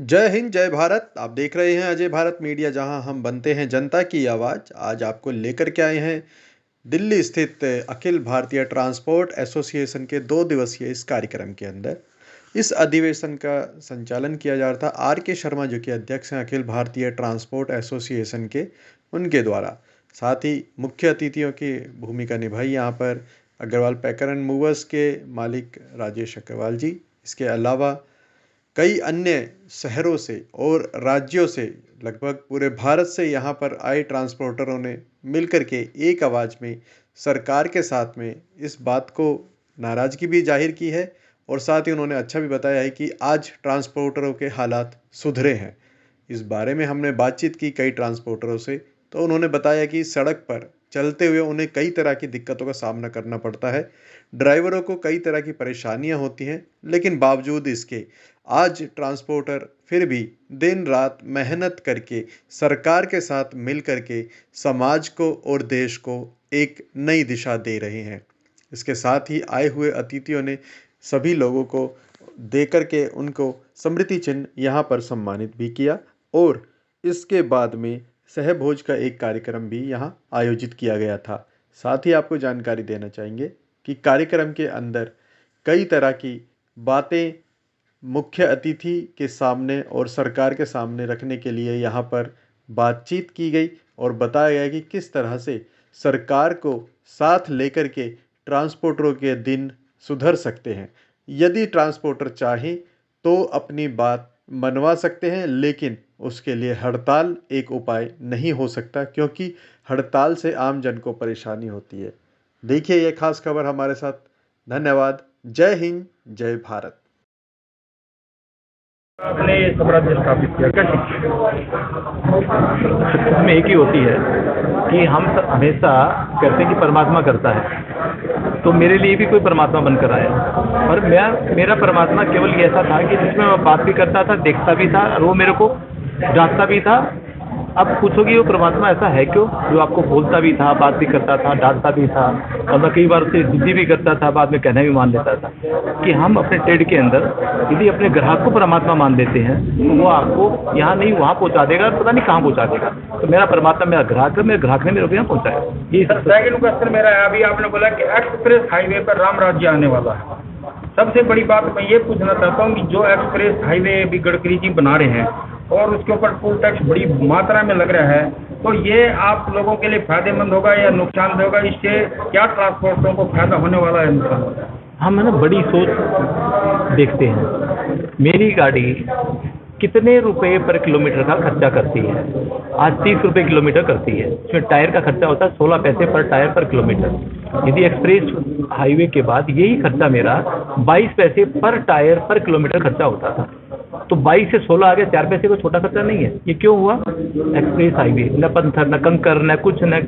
जय हिंद, जय भारत। आप देख रहे हैं अजय भारत मीडिया, जहां हम बनते हैं जनता की आवाज़। आज आपको लेकर के आए हैं दिल्ली स्थित अखिल भारतीय ट्रांसपोर्ट एसोसिएशन के 2 दिवसीय इस कार्यक्रम के अंदर। इस अधिवेशन का संचालन किया जा रहा था आर के शर्मा, जो कि अध्यक्ष हैं अखिल भारतीय ट्रांसपोर्ट एसोसिएशन के, उनके द्वारा। साथ ही मुख्य अतिथियों की भूमिका निभाई यहाँ पर अग्रवाल पैकर एंड मूवर्स के मालिक राजेश अग्रवाल जी। इसके अलावा कई अन्य शहरों से और राज्यों से, लगभग पूरे भारत से यहाँ पर आए ट्रांसपोर्टरों ने मिलकर के एक आवाज़ में सरकार के साथ में इस बात को नाराज़गी भी जाहिर की है, और साथ ही उन्होंने अच्छा भी बताया है कि आज ट्रांसपोर्टरों के हालात सुधरे हैं। इस बारे में हमने बातचीत की कई ट्रांसपोर्टरों से, तो उन्होंने बताया कि सड़क पर चलते हुए उन्हें कई तरह की दिक्कतों का सामना करना पड़ता है। ड्राइवरों को कई तरह की परेशानियां होती हैं, लेकिन बावजूद इसके आज ट्रांसपोर्टर फिर भी दिन रात मेहनत करके सरकार के साथ मिल करके समाज को और देश को एक नई दिशा दे रहे हैं। इसके साथ ही आए हुए अतिथियों ने सभी लोगों को देकर के उनको स्मृति चिन्ह यहाँ पर सम्मानित भी किया, और इसके बाद में सहभोज का एक कार्यक्रम भी यहाँ आयोजित किया गया था। साथ ही आपको जानकारी देना चाहेंगे कि कार्यक्रम के अंदर कई तरह की बातें मुख्य अतिथि के सामने और सरकार के सामने रखने के लिए यहाँ पर बातचीत की गई, और बताया गया कि किस तरह से सरकार को साथ लेकर के ट्रांसपोर्टरों के दिन सुधर सकते हैं। यदि ट्रांसपोर्टर चाहें तो अपनी बात मनवा सकते हैं, लेकिन उसके लिए हड़ताल एक उपाय नहीं हो सकता, क्योंकि हड़ताल से आम जन को परेशानी होती है। देखिए ये खास खबर हमारे साथ। धन्यवाद। जय हिंद, जय भारत। आपने स्वराज्य स्थापित किया, कैसे? हमें एक ही होती है कि हम हमेशा कहते हैं कि परमात्मा करता है, तो मेरे लिए भी कोई परमात्मा बनकर आया। और मेरा परमात्मा केवल ऐसा था कि जिसमें मैं बात भी करता था, देखता भी था, और वो मेरे को डांटता भी था। अब पूछोगे वो परमात्मा ऐसा है क्यों, जो आपको बोलता भी था, बात भी करता था, डांटता भी था, और मैं कई बार उससे जिद्दी भी करता था, बाद में कहना भी मान लेता था। कि हम अपने ट्रेड के अंदर यदि अपने ग्राहक को परमात्मा मान लेते हैं तो वो आपको यहाँ नहीं वहाँ पहुँचा देगा, पता नहीं कहाँ पहुँचा देगा। तो मेरा परमात्मा मेरा ग्राहक है, मेरे ग्राहक ने मेरे को यहाँ पहुँचाया। ये सेकंड क्वेश्चन मेरा है, अभी आपने बोला कि एक्सप्रेस हाईवे पर राम राज्य आने वाला है। सबसे बड़ी बात मैं ये पूछना चाहता हूँ कि जो एक्सप्रेस हाईवे अभी गडकरी जी बना रहे हैं और उसके ऊपर टोल टैक्स बड़ी मात्रा में लग रहा है, तो ये आप लोगों के लिए फायदेमंद होगा या नुकसान होगा? इससे क्या ट्रांसपोर्टरों को फायदा होने वाला है, नुकसान होगा? हम है ना बड़ी सोच देखते हैं। मेरी गाड़ी कितने रुपए पर किलोमीटर का खर्चा करती है? आज 30 रुपये किलोमीटर करती है। इसमें टायर का खर्चा होता है 16 पैसे पर टायर पर किलोमीटर। यदि एक्सप्रेस हाईवे के बाद यही खर्चा मेरा 22 पैसे पर टायर पर किलोमीटर खर्चा होता था, तो 22 से 16 आ गया, 4 पैसे को छोटा खर्चा नहीं है। ये क्यों हुआ? एक्सप्रेस हाईवे, न पत्थर, न कंकर, न कुछ, न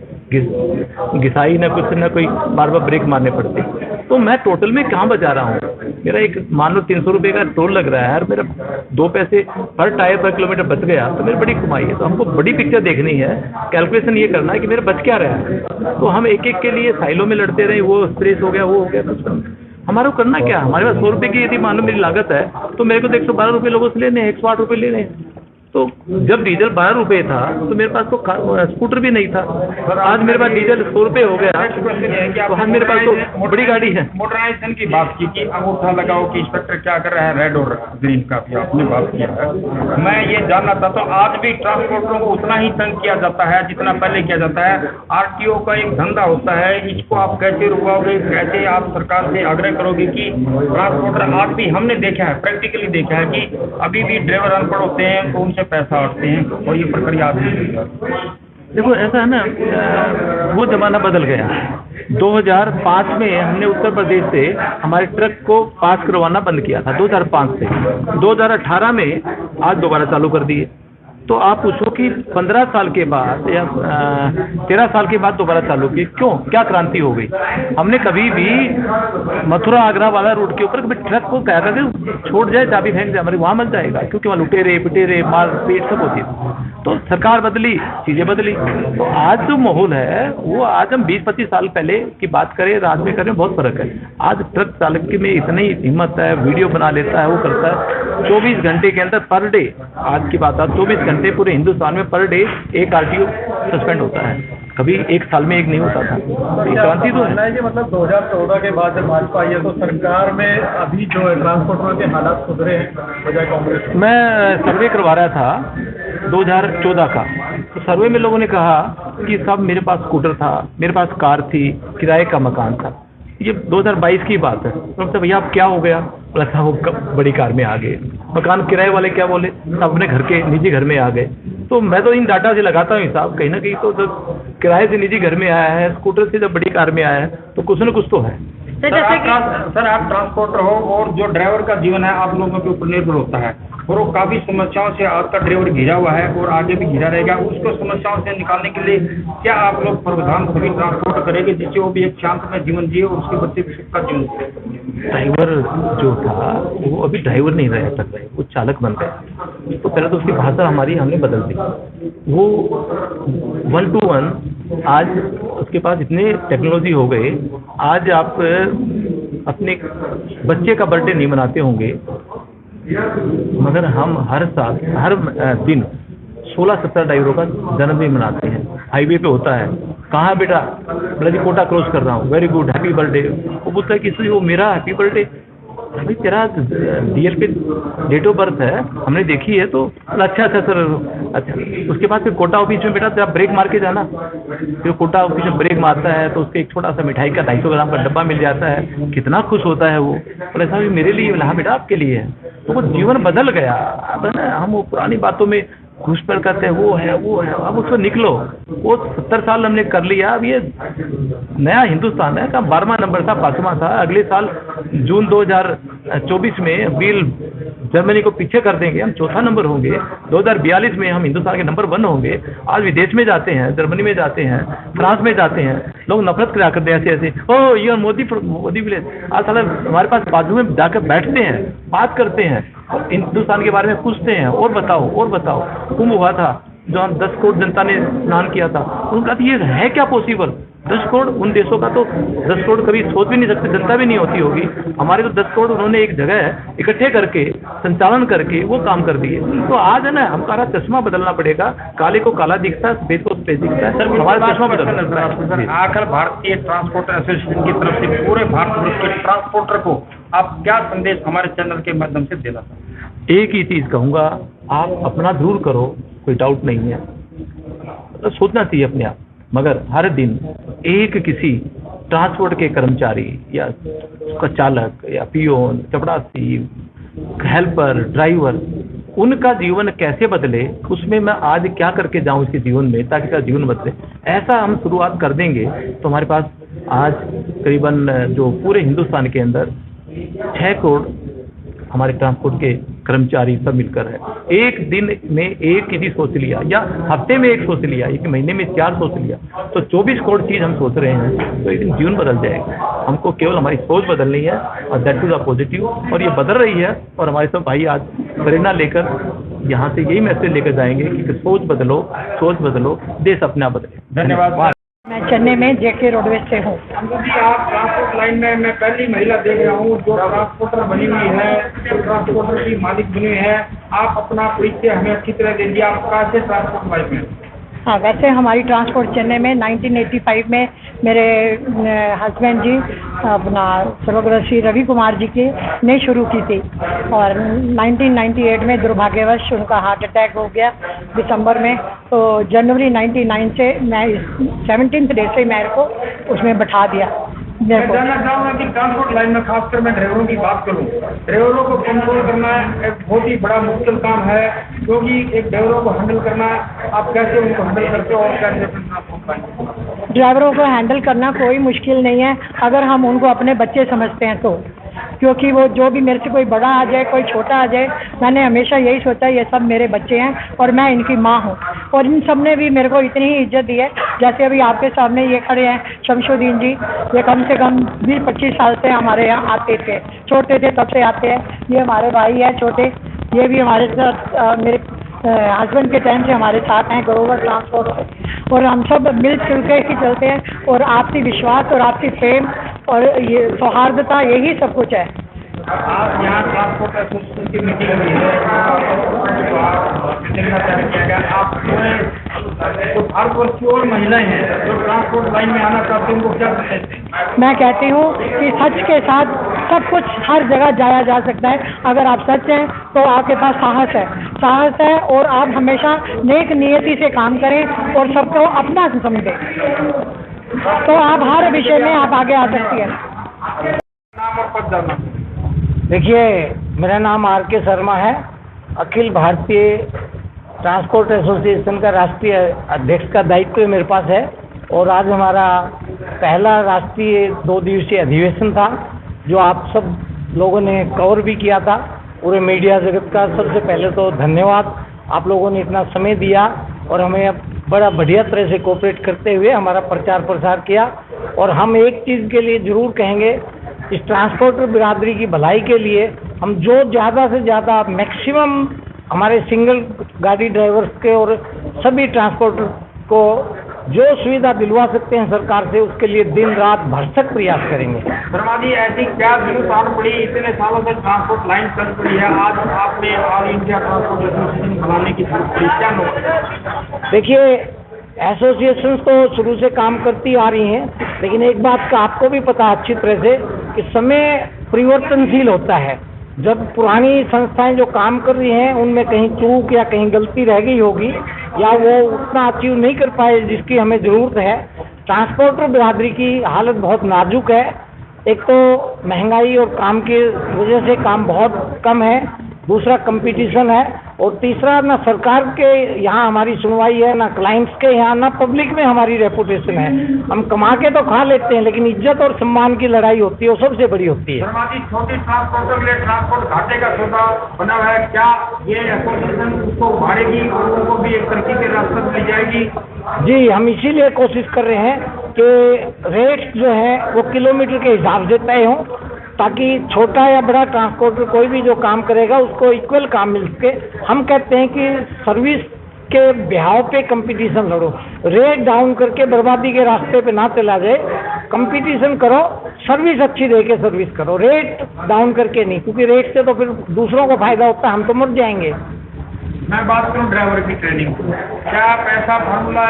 घिसाई, न कुछ, न कोई बार बार ब्रेक मारने पड़ते। तो मैं टोटल में कहाँ बचा रहा हूँ? मेरा एक मान लो 300 रुपये का टोल लग रहा है, और मेरा 2 पैसे हर टायर पर किलोमीटर बच गया, तो मेरी बड़ी कमाई है। तो हमको बड़ी पिक्चर देखनी है, कैलकुलेशन ये करना है कि मेरा बच क्या रहा है। तो हम एक एक के लिए साइलों में लड़ते रहे, वो एक्सप्रेस हो गया, वो हो गया, कुछ हमारे को करना क्या? हमारे पास 100 रुपये की यदि मान लो मेरी लागत है, तो मेरे को तो 112 रुपये लोगों से लेने हैं, 108 रुपये लेने हैं। तो जब डीजल 12 रुपये था तो मेरे पास तो स्कूटर भी नहीं था। आज मेरे पास डीजल 100 रुपये हो गया, तो आज मेरे पास तो बड़ी गाड़ी है। मोटराइजेशन की बात की कि अंगूठा लगाओ कि इंस्पेक्टर क्या कर रहा है, रेड और ग्रीन का भी आपने बात किया है। मैं ये जानना चाहता हूँ, आज भी ट्रांसपोर्टरों को उतना ही तंग किया जाता है जितना पहले किया जाता है? आरटीओ का एक धंधा होता है, इसको आप कैसे रुकवाओगे? कैसे आप सरकार से आग्रह करोगे कि ट्रांसपोर्टर, आज भी हमने देखा है, प्रैक्टिकली देखा है कि अभी भी ड्राइवर अनपढ़ होते हैं तो उनसे पैसा हटते हैं, और ये प्रक्रिया आती है। देखो ऐसा है ना, वो ज़माना बदल गया। 2005 में हमने उत्तर प्रदेश से हमारे ट्रक को पास करवाना बंद किया था, 2005 से। 2018 में आज दोबारा चालू कर दिए। तो आप पूछो कि 15 साल के बाद या 13 साल के बाद दोबारा चालू किए, क्यों? क्या क्रांति हो गई? हमने कभी भी मथुरा आगरा वाला रूट के ऊपर कभी ट्रक को कहा करके छोड़ जाए, चाबी फेंक जाए, हमारे वहाँ मत जाएगा, क्योंकि वहाँ लुटेरे पिटेरे मार पीट सब होती है। तो सरकार बदली, चीज़ें बदली। तो आज जो माहौल है वो आज हम 20-25 साल पहले की बात करें, आज में करें, बहुत फ़र्क है। आज ट्रक चालक में इतनी हिम्मत है, वीडियो बना लेता है, वो करता है 24 घंटे के अंदर पर डे, आज की बात है 24 घंटे पूरे हिंदुस्तान में पर डे एक आरटीओ सस्पेंड होता है। कभी एक साल में एक नहीं होता था। क्रांति तो है कि मतलब 2014 के बाद जब भाजपा आई है तो सरकार में अभी जो है ट्रांसपोर्टरों के हालात सुधरे हैं बजाय कांग्रेस। मैं सर्वे करवा रहा था 2014 का, तो सर्वे में लोगों ने कहा कि साहब मेरे पास स्कूटर था, मेरे पास कार थी, किराए का मकान था। ये 2022 की बात है। तो भैया अब क्या हो गया? बोला था वो बड़ी कार में आ गए। मकान किराए वाले क्या बोले? अपने घर के निजी घर में आ गए। तो मैं तो इन डाटा से लगाता हूँ हिसाब, कहीं ना कहीं तो जब किराए से निजी घर में आया है, स्कूटर से जब बड़ी कार में आया है, तो कुछ न कुछ तो है। सर आप ट्रांसपोर्टर हो और जो ड्राइवर का जीवन है आप लोगों के ऊपर निर्भर होता है और वो काफ़ी समस्याओं से आपका ड्राइवर घिरा हुआ है और आगे भी घिरा रहेगा। उसको समस्याओं से निकालने के लिए क्या आप लोग प्रावधान सभी ट्रांसपोर्ट करेंगे जिससे वो भी एक शांतमय जीवन जिए और उसके बच्चे भी सुख का जीवन जिए? ड्राइवर जो था वो अभी ड्राइवर नहीं रह सकता, वो चालक बन गया। तो पहले तो उसकी भाषा हमने बदल दी। वो 1 to 1 आज उसके पास इतने टेक्नोलॉजी हो गए। आज आप अपने बच्चे का बर्थडे नहीं मनाते होंगे, मगर हम हर साल हर दिन 16-17 ड्राइवरों का जन्मदिन मनाते हैं। हाईवे पे होता है, कहाँ बेटा? बोला जी कोटा क्रॉस कर रहा हूँ, वेरी गुड, हैप्पी बर्थडे। वो बोलता है कि वो मेरा हैप्पी बर्थडे, भाई तेरा डीएल पे डेट ऑफ बर्थ है, हमने देखी है। तो अच्छा सर, अच्छा। उसके बाद फिर कोटा ऑफिस में बेटा तेरा ब्रेक मार के जाना। फिर कोटा ऑफिस में ब्रेक मारता है तो उसके एक छोटा सा मिठाई का 250 ग्राम का डब्बा मिल जाता है। कितना खुश होता है वो। बोले साहब मेरे लिए? बोला हाँ बेटा आपके लिए है। तो वो जीवन बदल गया। अब ना हम वो पुरानी बातों में घुसपैठ करते हैं, वो है। अब उसको निकलो। वो 70 साल हमने कर लिया। अब ये नया हिंदुस्तान है। 12वां नंबर था, 5वां था। अगले साल जून 2024 में बिल जर्मनी को पीछे कर देंगे, हम 4था नंबर होंगे। 2042 में हम हिंदुस्तान के नंबर 1 होंगे। आज विदेश में जाते हैं, जर्मनी में जाते हैं, फ्रांस में जाते हैं, लोग नफरत करा करते हैं ऐसे ओह ये मोदी विलेज। आज साला हमारे पास बाजू में जाकर बैठते हैं, बात करते हैं और हिंदुस्तान के बारे में पूछते हैं। और बताओ कुंभ हुआ था जो हम 10 करोड़ जनता ने स्नान किया था। उनका तो ये है क्या पॉसिबल? 10 करोड़ उन देशों का तो 10 करोड़ कभी सोच भी नहीं सकते, जनता भी नहीं होती होगी। हमारे तो 10 करोड़ उन्होंने एक जगह इकट्ठे करके संचालन करके वो काम कर दिए। तो आज है ना हमारा चश्मा बदलना पड़ेगा। काले को काला दिखता है, सफेद को सफेद दिखता है। हमारा चश्मा बदलना है। आखिर भारतीय ट्रांसपोर्ट एसोसिएशन की तरफ से पूरे भारतवर्ष के ट्रांसपोर्टर को आप क्या संदेश हमारे चैनल के माध्यम से देना चाहते हैं? एक ही चीज़ कहूँगा, आप अपना जरूर करो, कोई डाउट नहीं है, तो सोचना चाहिए अपने आप। मगर हर दिन एक किसी ट्रांसपोर्ट के कर्मचारी या उसका चालक या पियोन, चपड़ासी, हेल्पर, ड्राइवर, उनका जीवन कैसे बदले, उसमें मैं आज क्या करके जाऊं इसके जीवन में ताकि इसका जीवन बदले। ऐसा हम शुरुआत कर देंगे तो हमारे पास आज करीबन जो पूरे हिंदुस्तान के अंदर 6 करोड़ हमारे ट्रांसपोर्ट के कर्मचारी सब मिलकर है। एक दिन में एक किसी सोच लिया या हफ्ते में एक सोच लिया, एक महीने में 4 सोच लिया, तो 24 करोड़ चीज़ हम सोच रहे हैं। तो एक दिन जीवन बदल जाएगा। हमको केवल हमारी सोच बदलनी है और दैट इज अ पॉजिटिव, और ये बदल रही है। और हमारे सब भाई आज प्रेरणा लेकर यहाँ से यही मैसेज लेकर जाएंगे कि सोच बदलो, देश अपना बदले। धन्यवाद। मैं चेन्नई में जेके रोडवेज से हूँ। जी आप ट्रांसपोर्ट लाइन में मैं पहली महिला देख रहा हूँ जो ट्रांसपोर्टर बनी हुई है, जो ट्रांसपोर्टर की मालिक बनी हुई है। आप अपना परिचय हमें अच्छी तरह दे दिए, आप कैसे ट्रांसपोर्ट लाइन में? हाँ, वैसे हमारी ट्रांसपोर्ट चेन्नई में 1985 में मेरे हस्बैंड जी अपना स्वर्गीय रवि कुमार जी के ने शुरू की थी और 1998 में दुर्भाग्यवश उनका हार्ट अटैक हो गया दिसंबर में। तो जनवरी 99 से मैं 17th डे से मेरे को उसमें बैठा दिया। मैं जानना चाहूँगा कि ट्रांसपोर्ट लाइन में खासकर मैं ड्राइवरों की बात करूँ, ड्राइवरों को कंट्रोल करना एक बहुत ही बड़ा मुश्किल काम है, क्योंकि एक ड्राइवरों को हैंडल करना, आप कैसे उनको हैंडल करते हो और कैसे ट्रांसपोर्ट लाइन? ड्राइवरों को हैंडल करना कोई मुश्किल नहीं है अगर हम उनको अपने बच्चे समझते हैं तो, क्योंकि वो जो भी मेरे से कोई बड़ा आ जाए कोई छोटा आ जाए, मैंने हमेशा यही सोचा ये सब मेरे बच्चे हैं और मैं इनकी माँ हूँ। और इन सब ने भी मेरे को इतनी ही इज्जत दी है। जैसे अभी आपके सामने ये खड़े हैं शमशुद्दीन जी, ये कम से कम 20-25 साल से हमारे यहाँ आते थे, छोटे थे तब से आते हैं। ये हमारे भाई हैं छोटे, ये भी हमारे साथ मेरे हस्बैंड के टाइम से हमारे साथ हैं ग्रोवर ट्रांसपोर्ट, और हम सब मिलजुल के ही चलते हैं, और आपसी विश्वास और आपसी प्रेम और ये सौहार्दता, यही सब कुछ है। आज यहाँ ट्रांसपोर्ट एसोसिएशन की मीटिंग हुई है, किया गया। आप जो भारतवर्ष की और महिलाएं हैं जो ट्रांसपोर्ट लाइन में आना चाहते हैं, उनको क्या कहते हैं? मैं कहती हूँ कि सच के साथ सब कुछ हर जगह जाया जा सकता है। अगर आप सच हैं तो आपके पास साहस है और आप हमेशा नेक नियति से काम करें और सबको अपना समझें, तो आप हर विषय में आप आगे आ सकती हैं। नाम और पद जानना। देखिए, मेरा नाम R.K. शर्मा है, अखिल भारतीय ट्रांसपोर्ट एसोसिएशन का राष्ट्रीय अध्यक्ष का दायित्व मेरे पास है, और आज हमारा पहला राष्ट्रीय 2 दिवसीय अधिवेशन था जो आप सब लोगों ने कवर भी किया था। पूरे मीडिया जगत का सबसे पहले तो धन्यवाद, आप लोगों ने इतना समय दिया और हमें बड़ा बढ़िया तरह से कोऑपरेट करते हुए हमारा प्रचार प्रसार किया। और हम एक चीज़ के लिए ज़रूर कहेंगे, इस ट्रांसपोर्टर बिरादरी की भलाई के लिए हम जो ज़्यादा से ज़्यादा मैक्सिमम हमारे सिंगल गाड़ी ड्राइवर्स के और सभी ट्रांसपोर्टर को जो सुविधा दिलवा सकते हैं सरकार से, उसके लिए दिन रात भरसक प्रयास करेंगे। शर्मा जी, ऐसी क्या जरूरत आन पड़ी? इतने सालों से ट्रांसपोर्ट लाइन चल पड़ी है, आज आपने ऑल इंडिया ट्रांसपोर्ट एसोसिएशन बनाने की जरूरत पड़ी, क्या नोट? देखिए, एसोसिएशंस तो शुरू से काम करती आ रही हैं, लेकिन एक बात का आपको भी पता अच्छी तरह से कि समय परिवर्तनशील होता है। जब पुरानी संस्थाएं जो काम कर रही हैं उनमें कहीं चूक या कहीं गलती रह गई होगी या वो उतना अचीव नहीं कर पाए जिसकी हमें ज़रूरत है। ट्रांसपोर्टर बिरादरी की हालत बहुत नाजुक है, एक तो महंगाई और काम की वजह से काम बहुत कम है, दूसरा कंपटीशन है, और तीसरा ना सरकार के यहाँ हमारी सुनवाई है, ना क्लाइंट्स के यहाँ, ना पब्लिक में हमारी रेपुटेशन है। हम कमा के तो खा लेते हैं, लेकिन इज्जत और सम्मान की लड़ाई होती है, वो सबसे बड़ी होती है। शर्मा जी, छोटी ट्रांसपोर्टर के लिए ट्रांसपोर्ट घाटे का सौदा बना हुआ है, क्या ये एसोसिएशन उसको उभारेगी और उनको भी एक तरक्की के रास्ते पर ले जाएगी? जी, हम इसीलिए कोशिश कर रहे हैं कि रेट जो है वो किलोमीटर के हिसाब से तय हों, ताकि छोटा या बड़ा ट्रांसपोर्टर कोई भी जो काम करेगा उसको इक्वल काम मिल सके। हम कहते हैं कि सर्विस के बिहाव पे कंपटीशन लड़ो, रेट डाउन करके बर्बादी के रास्ते पे ना चला जाए। कंपटीशन करो, सर्विस अच्छी दे के सर्विस करो, रेट डाउन करके नहीं, क्योंकि रेट से तो फिर दूसरों को फायदा होता है, हम तो मर जाएंगे। मैं बात करूं ड्राइवर की ट्रेनिंग, क्या आप ऐसा फार्मूला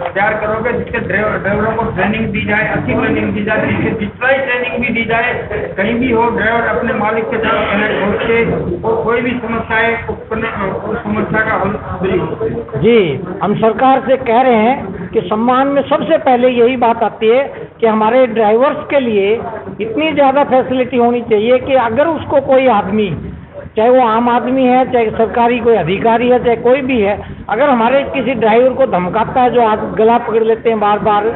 तैयार करोगे जिससे ड्राइवरों को ट्रेनिंग दी जाए, अच्छी ट्रेनिंग दी जाए, जिससे डिजिटलाइज ट्रेनिंग भी दी जाए, कहीं भी हो ड्राइवर अपने मालिक के साथ कनेक्ट होके और कोई भी समस्या है उस समस्या का हल? जी, हम सरकार से कह रहे हैं कि सम्मान में सबसे पहले यही बात आती है कि हमारे ड्राइवर्स के लिए इतनी ज़्यादा फैसिलिटी होनी चाहिए कि अगर उसको कोई आदमी, चाहे वो आम आदमी है, चाहे सरकारी कोई अधिकारी है, चाहे कोई भी है, अगर हमारे किसी ड्राइवर को धमकाता है, जो हाथ गला पकड़ लेते हैं बार बार,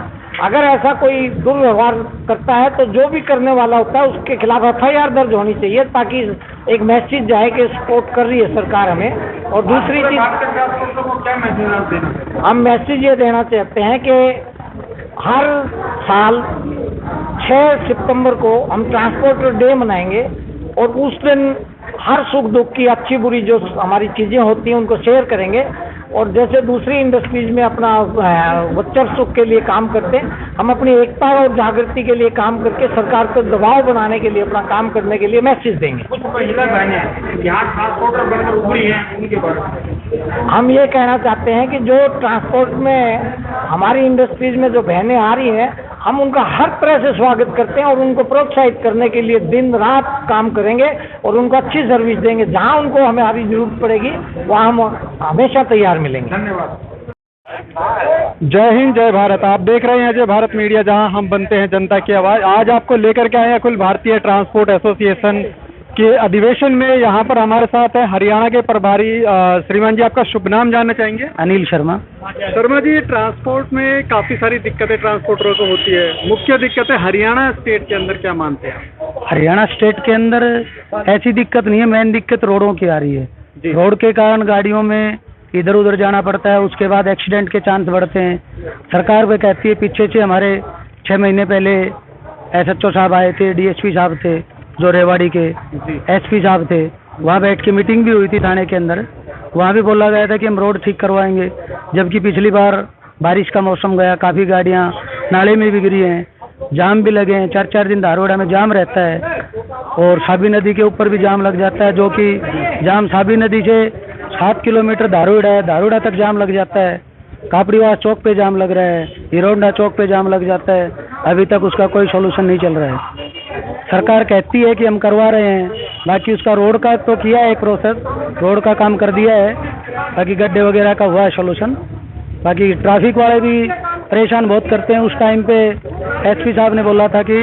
अगर ऐसा कोई दुर्व्यवहार करता है तो जो भी करने वाला होता है उसके खिलाफ FIR दर्ज होनी चाहिए, ताकि एक मैसेज जाए कि सपोर्ट कर रही है सरकार हमें। और दूसरी चीज, क्या मैसेज देना? हम मैसेज ये देना चाहते हैं कि हर साल 6 सितंबर को हम ट्रांसपोर्टर डे मनाएंगे, और उस दिन हर सुख दुख की अच्छी बुरी जो हमारी चीज़ें होती हैं उनको शेयर करेंगे। और जैसे दूसरी इंडस्ट्रीज में अपना वर्चस्व के लिए काम करते हैं, हम अपनी एकता और जागृति के लिए काम करके सरकार को दबाव बनाने के लिए, अपना काम करने के लिए मैसेज देंगे। कुछ महिला बहनें यहाँ ट्रांसपोर्टर बनकर उभरी हैं, उनके बारे में हम ये कहना चाहते हैं कि जो ट्रांसपोर्ट में हमारी इंडस्ट्रीज में जो बहनें आ रही हैं, हम उनका हर तरह से स्वागत करते हैं और उनको प्रोत्साहित करने के लिए दिन रात काम करेंगे और उनको अच्छी सर्विस देंगे। जहां उनको हमारी जरूरत पड़ेगी वहां हम हमेशा तैयार मिलेंगे। धन्यवाद। जय हिंद, जय भारत। आप देख रहे हैं अजय भारत मीडिया, जहां हम बनते हैं जनता की आवाज़। आज आपको लेकर के आए हैं अखिल भारतीय ट्रांसपोर्ट एसोसिएशन के अधिवेशन में। यहाँ पर हमारे साथ है हरियाणा के प्रभारी श्रीमान जी, आपका शुभ नाम जानना चाहेंगे? अनिल शर्मा। शर्मा जी, ट्रांसपोर्ट में काफ़ी सारी दिक्कतें ट्रांसपोर्टरों को होती है, मुख्य दिक्कतें हरियाणा स्टेट के अंदर क्या मानते हैं? हरियाणा स्टेट के अंदर ऐसी दिक्कत नहीं है, मेन दिक्कत रोडों की आ रही है। रोड के कारण गाड़ियों में इधर उधर जाना पड़ता है, उसके बाद एक्सीडेंट के चांस बढ़ते हैं। सरकार भी कहती है, पीछे से हमारे 6 महीने पहले SHO साहब आए थे, DSP साहब थे जो रेवाड़ी के, SP साहब थे, वहाँ बैठ के मीटिंग भी हुई थी थाने के अंदर। वहाँ भी बोला गया था कि हम रोड ठीक करवाएंगे, जबकि पिछली बार बारिश का मौसम गया, काफ़ी गाड़ियाँ नाले में भी गिरी हैं, जाम भी लगे हैं। 4-4 दिन धारोड़ा में जाम रहता है और साबी नदी के ऊपर भी जाम लग जाता है, जो कि जाम साबी नदी से 7 किलोमीटर धारोड़ा है, धारोड़ा तक जाम लग जाता है। कापड़ीवास चौक पे जाम लग रहा है, हिरोंडा चौक पे जाम लग जाता है। अभी तक उसका कोई सोल्यूशन नहीं चल रहा है। सरकार कहती है कि हम करवा रहे हैं, बाकी उसका रोड का तो किया है प्रोसेस, रोड का काम कर दिया है, बाकी गड्ढे वगैरह का हुआ है सोल्यूशन। बाकी ट्रैफिक वाले भी परेशान बहुत करते हैं। उस टाइम पे एसपी साहब ने बोला था कि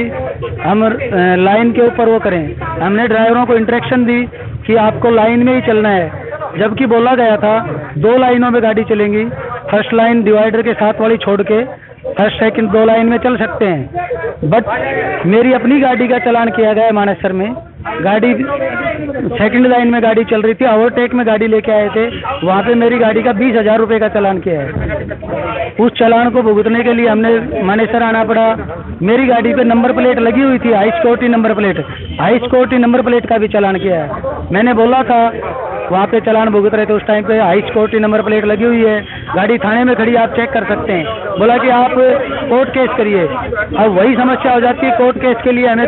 हम लाइन के ऊपर वो करें। हमने ड्राइवरों को इंस्ट्रक्शन दी कि आपको लाइन में ही चलना है, जबकि बोला गया था 2 लाइनों में गाड़ी चलेंगी। फर्स्ट लाइन डिवाइडर के साथ वाली छोड़ के फर्स्ट सेकंड 2 लाइन में चल सकते हैं। बट मेरी अपनी गाड़ी का चालान किया गया है मानेसर में। गाड़ी सेकंड लाइन में गाड़ी चल रही थी, ओवरटेक में गाड़ी लेके आए थे, वहाँ पे मेरी गाड़ी का 20,000 रुपये का चालान किया है। उस चालान को भुगतने के लिए हमने मानेसर आना पड़ा। मेरी गाड़ी पे नंबर प्लेट लगी हुई थी, high security number plate, high security number plate का भी चालान किया है। मैंने बोला था, वहाँ पे चालान भुगत रहे थे, उस टाइम पे हाई सिक्योरिटी नंबर प्लेट लगी हुई है, गाड़ी थाने में खड़ी, आप चेक कर सकते हैं। बोला कि आप कोर्ट केस करिए। अब वही समस्या हो जाती है, कोर्ट केस के लिए हमें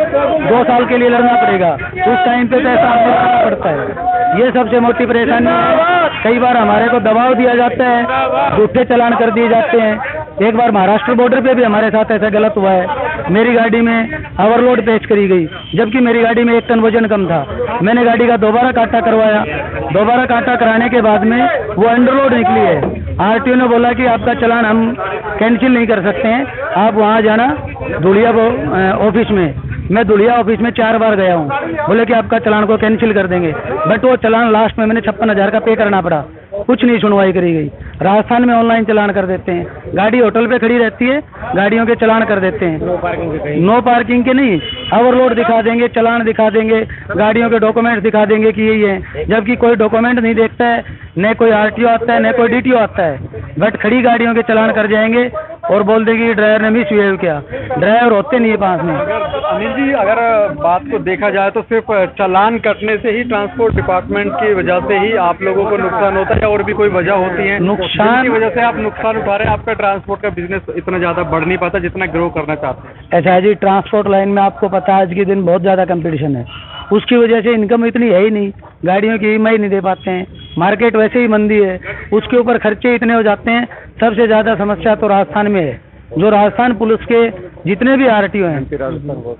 2 साल के लिए लड़ना पड़ेगा। उस टाइम पे पैसा हमें करना पड़ता है। ये सबसे मोटी परेशानी है। कई बार हमारे को दबाव दिया जाता है, झूठे चालान कर दिए जाते हैं। एक बार महाराष्ट्र बॉर्डर पे भी हमारे साथ ऐसा गलत हुआ है। मेरी गाड़ी में ओवरलोड पेश करी गई, जबकि मेरी गाड़ी में 1 टन वजन कम था। मैंने गाड़ी का दोबारा काटा करवाया, दोबारा काटा कराने के बाद में वो अंडरलोड निकली है। आरटीओ ने बोला कि आपका चालान हम कैंसिल नहीं कर सकते हैं, आप वहाँ जाना धुलिया ऑफिस में। मैं धुलिया ऑफिस में 4 बार गया हूँ, बोले कि आपका चालान को कैंसिल कर देंगे। बट वो चालान लास्ट में मैंने 56,000 का पे करना पड़ा, कुछ नहीं सुनवाई करी गई। राजस्थान में ऑनलाइन चालान कर देते हैं, गाड़ी होटल पे खड़ी रहती है, गाड़ियों के चालान कर देते हैं। नो पार्किंग के नहीं, ओवरलोड दिखा देंगे, चालान दिखा देंगे, गाड़ियों के डॉक्यूमेंट दिखा देंगे कि यही है, जबकि कोई डॉक्यूमेंट नहीं देखता है, न कोई आरटीओ आता है, न कोई डीटीओ आता है। बट खड़ी गाड़ियों के चालान कर जाएंगे और बोल देंगे कि ड्राइवर ने मिसबिहेव किया। ड्राइवर होते नहीं है पास में। अनिल जी, अगर बात को देखा जाए तो सिर्फ चालान कटने से ही ट्रांसपोर्ट डिपार्टमेंट की वजह से ही आप लोगों को नुकसान होता है, और भी कोई वजह होती है नुकसान की वजह से आप नुकसान उठा रहे हैं? आपका ट्रांसपोर्ट का बिजनेस इतना ज़्यादा बढ़ नहीं पाता जितना ग्रो करना चाहते हैं? ऐसा है जी, ट्रांसपोर्ट लाइन में आपको पता है आज के दिन बहुत ज़्यादा कंपटीशन है, उसकी वजह से इनकम इतनी है ही नहीं, गाड़ियों की ईएमआई नहीं दे पाते हैं, मार्केट वैसे ही मंदी है, उसके ऊपर खर्चे इतने हो जाते हैं। सबसे ज़्यादा समस्या तो राजस्थान में है। जो राजस्थान पुलिस के जितने भी आरटीओ हैं,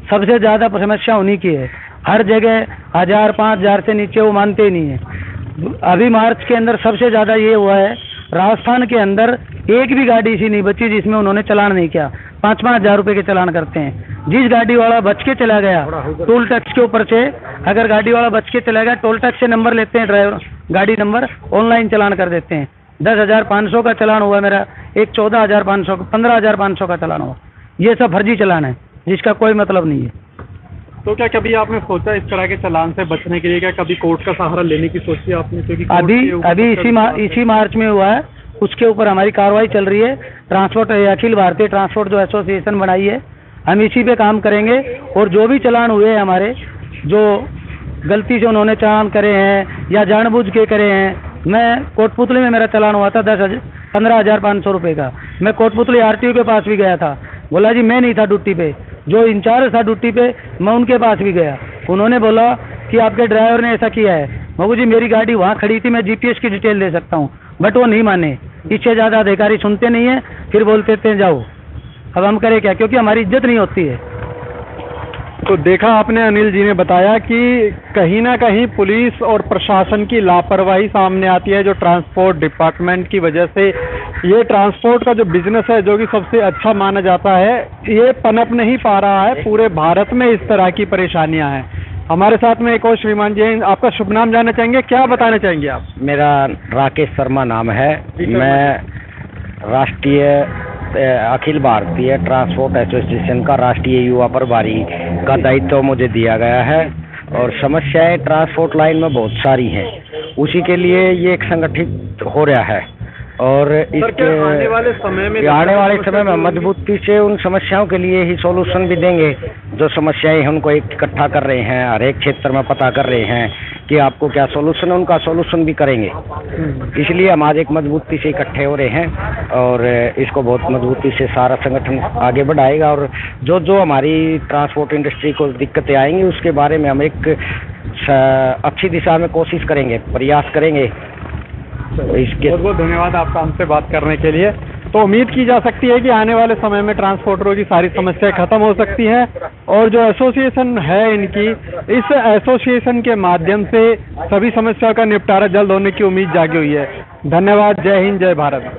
सबसे ज़्यादा समस्या उन्हीं की है। हर जगह 1000 5,000 से नीचे वो मानते ही नहीं है। अभी मार्च के अंदर सबसे ज़्यादा ये हुआ है, राजस्थान के अंदर एक भी गाड़ी ऐसी नहीं बची जिसमें उन्होंने चालान नहीं किया। 5-5 हज़ार रुपये के चालान करते हैं। जिस गाड़ी वाला बच के चला गया टोल टैक्स के ऊपर से, अगर गाड़ी वाला बच के चला गया, टोल टैक्स से नंबर लेते हैं, ड्राइवर गाड़ी नंबर ऑनलाइन चालान कर देते हैं। 10,500 का चालान हुआ मेरा, एक 14,500 15,500 का चालान हुआ। ये सब फर्जी चालान है जिसका कोई मतलब नहीं है। तो क्या कभी आपने सोचा इस तरह के चालान से बचने के लिए, क्या कभी कोर्ट का सहारा लेने की सोची आपने? क्योंकि अभी इसी मार्च में हुआ है, उसके ऊपर हमारी कार्रवाई चल रही है। ट्रांसपोर्ट अखिल भारतीय ट्रांसपोर्ट जो एसोसिएशन बनाई है, हम इसी पे काम करेंगे। और जो भी चालान हुए हैं हमारे, जो गलती से उन्होंने चालान करे हैं या जानबूझ के करे हैं, मैं कोटपुतली में मेरा चालान हुआ था 15,500 रुपये का। मैं कोटपुतली आरटीओ के पास भी गया था, बोला जी मैं नहीं था ड्यूटी पे, जो इंचार्ज था ड्यूटी पे, मैं उनके पास भी गया। उन्होंने बोला कि आपके ड्राइवर ने ऐसा किया है। बाबू जी मेरी गाड़ी वहाँ खड़ी थी, मैं जीपीएस की डिटेल दे सकता हूँ, बट वो नहीं माने। इससे ज़्यादा अधिकारी सुनते नहीं है, फिर बोलते थे जाओ। अब हम करें क्या, क्योंकि हमारी इज्जत नहीं होती है। तो देखा आपने, अनिल जी ने बताया कि कहीं ना कहीं पुलिस और प्रशासन की लापरवाही सामने आती है, जो ट्रांसपोर्ट डिपार्टमेंट की वजह से ये ट्रांसपोर्ट का जो बिजनेस है, जो कि सबसे अच्छा माना जाता है, ये पनप नहीं पा रहा है। पूरे भारत में इस तरह की परेशानियां हैं। हमारे साथ में एक और श्रीमान जी हैं, आपका शुभ नाम जानना चाहेंगे, क्या बताना चाहेंगे आप? मेरा राकेश शर्मा नाम है। मैं राष्ट्रीय अखिल भारतीय ट्रांसपोर्ट एसोसिएशन का राष्ट्रीय युवा प्रभारी का दायित्व मुझे दिया गया है। और समस्याएं ट्रांसपोर्ट लाइन में बहुत सारी हैं, उसी के लिए ये एक संगठित हो रहा है। और इसके आने वाले समय में मजबूती से उन समस्याओं के लिए ही सॉल्यूशन भी देंगे। जो समस्याएं हैं उनको इकट्ठा कर रहे हैं, हर एक क्षेत्र में पता कर रहे हैं कि आपको क्या सोल्यूशन है, उनका सोल्यूशन भी करेंगे। इसलिए हम आज एक मजबूती से इकट्ठे हो रहे हैं और इसको बहुत मजबूती से सारा संगठन आगे बढ़ाएगा। और जो जो हमारी ट्रांसपोर्ट इंडस्ट्री को दिक्कतें आएंगी उसके बारे में हम एक अच्छी दिशा में कोशिश करेंगे, प्रयास करेंगे। इसके बहुत बहुत धन्यवाद आपका हमसे बात करने के लिए। तो उम्मीद की जा सकती है कि आने वाले समय में ट्रांसपोर्टरों की सारी समस्याएं खत्म हो सकती हैं और जो एसोसिएशन है इनकी, इस एसोसिएशन के माध्यम से सभी समस्याओं का निपटारा जल्द होने की उम्मीद जागी हुई है। धन्यवाद। जय हिंद, जय भारत।